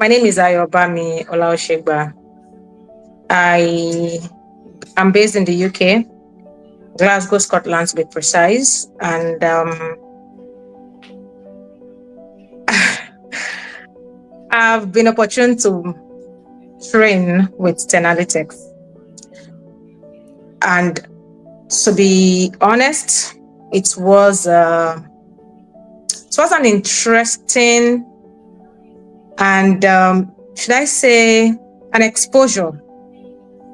My name is Ayobami Olaoshegba. I am based in the UK, Glasgow, Scotland to be precise. And I've been opportune to train with 10Alytics. And to be honest, it was an interesting and should I say an exposure.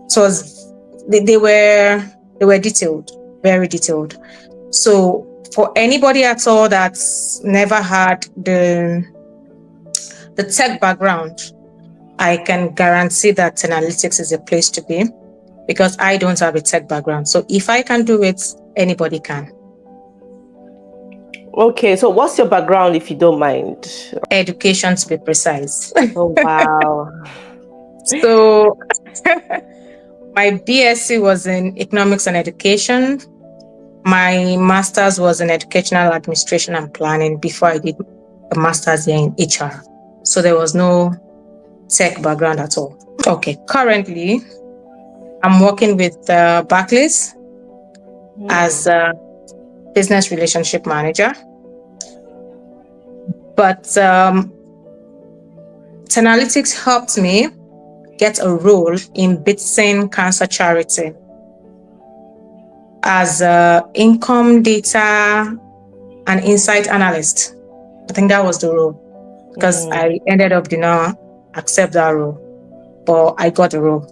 It was they were detailed, very detailed. So for anybody at all that's never had the tech background, I can guarantee that 10Alytics is a place to be, because I don't have a tech background. So if I can do it, anybody can. Okay, so what's your background, if you don't mind? Education, to be precise. Oh, wow. So my BSc was in Economics and Education. My master's was in Educational Administration and Planning before I did a master's here in HR. So there was no tech background at all. Okay, currently I'm working with Barclays as a business relationship manager. But 10Alytics helped me get a role in Bitsin Cancer Charity as an income data and insight analyst. I think that was the role, because I ended up did not accept that role, but I got the role.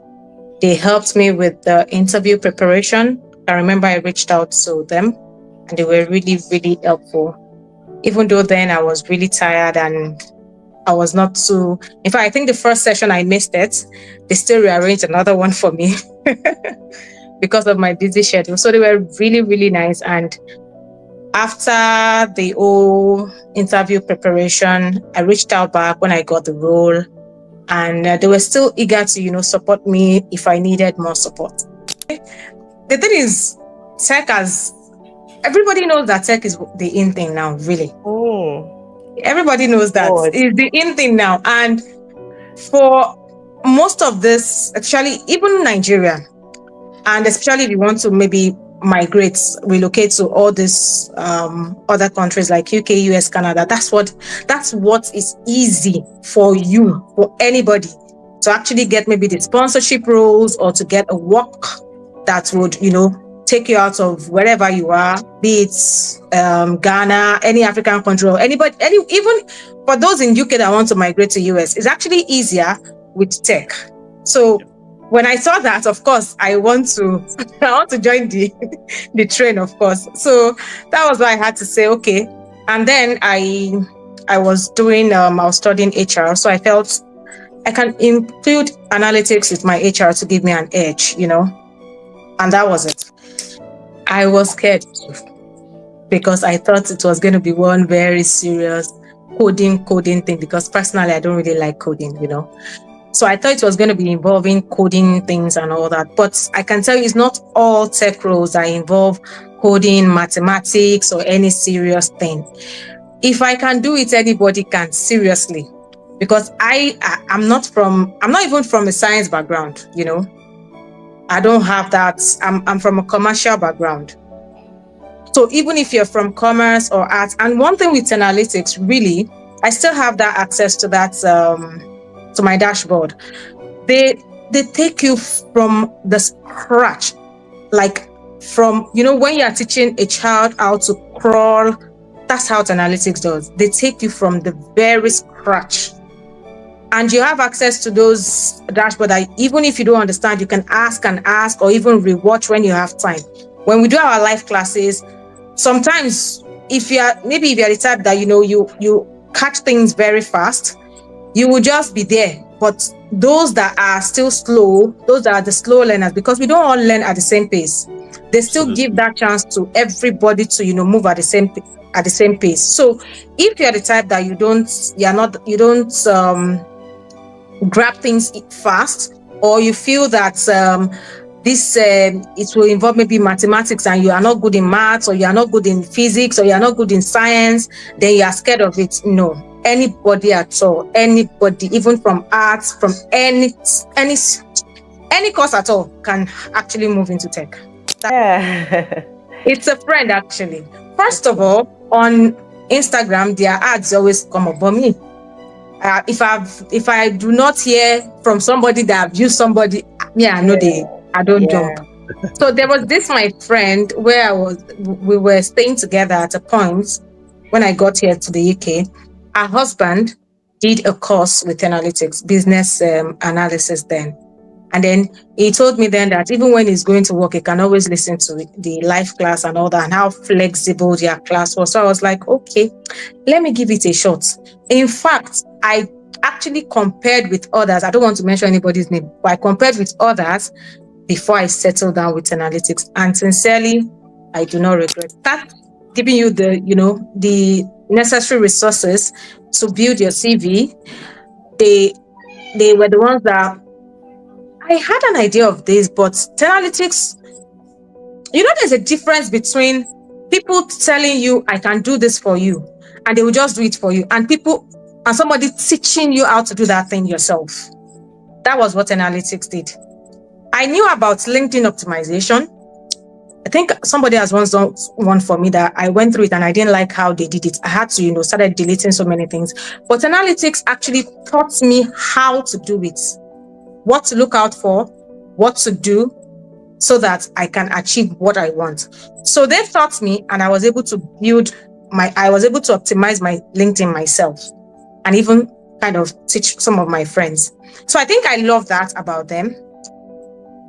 They helped me with the interview preparation. I remember I reached out to them and they were really, really helpful. Even though then I was really tired and I was not too... In fact, I think the first session I missed it. They still rearranged another one for me because of my busy schedule. So they were really, really nice. And after the whole interview preparation, I reached out back when I got the role, and they were still eager to, support me if I needed more support. The thing is, everybody knows that tech is the in thing now, really. Everybody knows that it's the in thing now. And for most of this, actually, even Nigeria, and especially if you want to maybe relocate to all these other countries like UK, US, Canada, that's what is easy for you, for anybody to actually get maybe the sponsorship roles or to get a work that would, take you out of wherever you are, be it Ghana, any African country, or anybody, even for those in UK that want to migrate to US, it's actually easier with tech. So when I saw that, of course, I want to join the train, of course. So that was why I had to say, okay. And then I was studying HR. So I felt I can include analytics with my HR to give me an edge, and that was it. I was scared because I thought it was going to be one very serious coding thing, because personally, I don't really like coding, So I thought it was going to be involving coding things and all that. But I can tell you, it's not all tech roles that involve coding, mathematics, or any serious thing. If I can do it, anybody can, seriously. Because I'm not even from a science background, I don't have that. I'm from a commercial background. So even if you're from commerce or arts, and one thing with 10Alytics, really, I still have that access to that, to my dashboard. They take you from the scratch, like from, when you are teaching a child how to crawl, that's how 10Alytics does. They take you from the very scratch. And you have access to those dashboards that even if you don't understand, you can ask or even rewatch when you have time. When we do our live classes, sometimes if you're the type that, you catch things very fast, you will just be there. But those that are still slow, those that are the slow learners, because we don't all learn at the same pace, they still give that chance to everybody to, move at the same pace. So if you're the type that you don't grab things fast, or you feel that it will involve maybe mathematics and you are not good in maths, or you are not good in physics, or you are not good in science, then you are scared of it. No, anybody at all, anybody, even from arts, from any course at all, can actually move into tech. Yeah. It's a friend, actually. First of all, on Instagram, their ads always come up. But me, if I do not hear from somebody that I've used somebody, I know I don't jump. So there was this my friend where we were staying together at a point when I got here to the UK. Her husband did a course with 10Alytics, business analysis then. And then he told me then that even when he's going to work, he can always listen to the live class and all that, and how flexible their class was. So I was like, okay, let me give it a shot. In fact, I actually compared with others. I don't want to mention anybody's name, but I compared with others before I settled down with 10Alytics. And sincerely, I do not regret that. Giving you the necessary resources to build your CV. They were the ones that I had an idea of this, but 10Alytics, there's a difference between people telling you, I can do this for you, and they will just do it for you, and somebody teaching you how to do that thing yourself. That was what 10Alytics did. I knew about LinkedIn optimization. I think somebody has once done one for me that I went through it and I didn't like how they did it. I had to, started deleting so many things. But 10Alytics actually taught me how to do it, what to look out for, what to do, so that I can achieve what I want. So they taught me, and I was able to optimize my LinkedIn myself, and even kind of teach some of my friends. So I think I love that about them.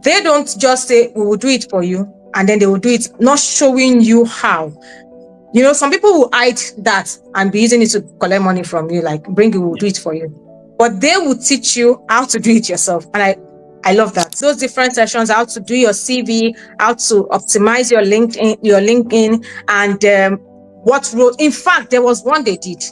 They don't just say, we will do it for you, and then they will do it, not showing you how. Some people will hide that and be using it to collect money from you, like, bring it, we'll do it for you. But they will teach you how to do it yourself. And I love that. Those different sessions, how to do your CV, how to optimize your LinkedIn, and what role. In fact, there was one they did.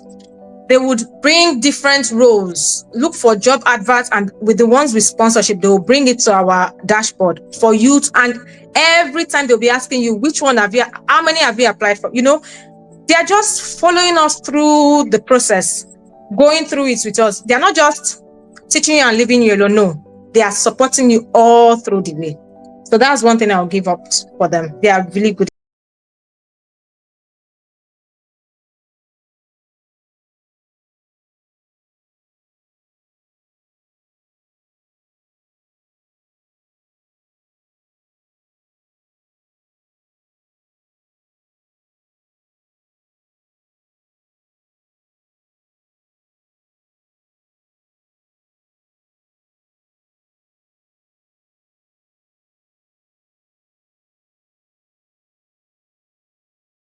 They would bring different roles, look for job adverts, and with the ones with sponsorship, they will bring it to our dashboard for you. And every time they'll be asking you, how many have you applied for? They are just following us through the process, going through it with us. They are not just teaching you and leaving you alone. No, they are supporting you all through the way. So that's one thing I'll give up for them. They are really good.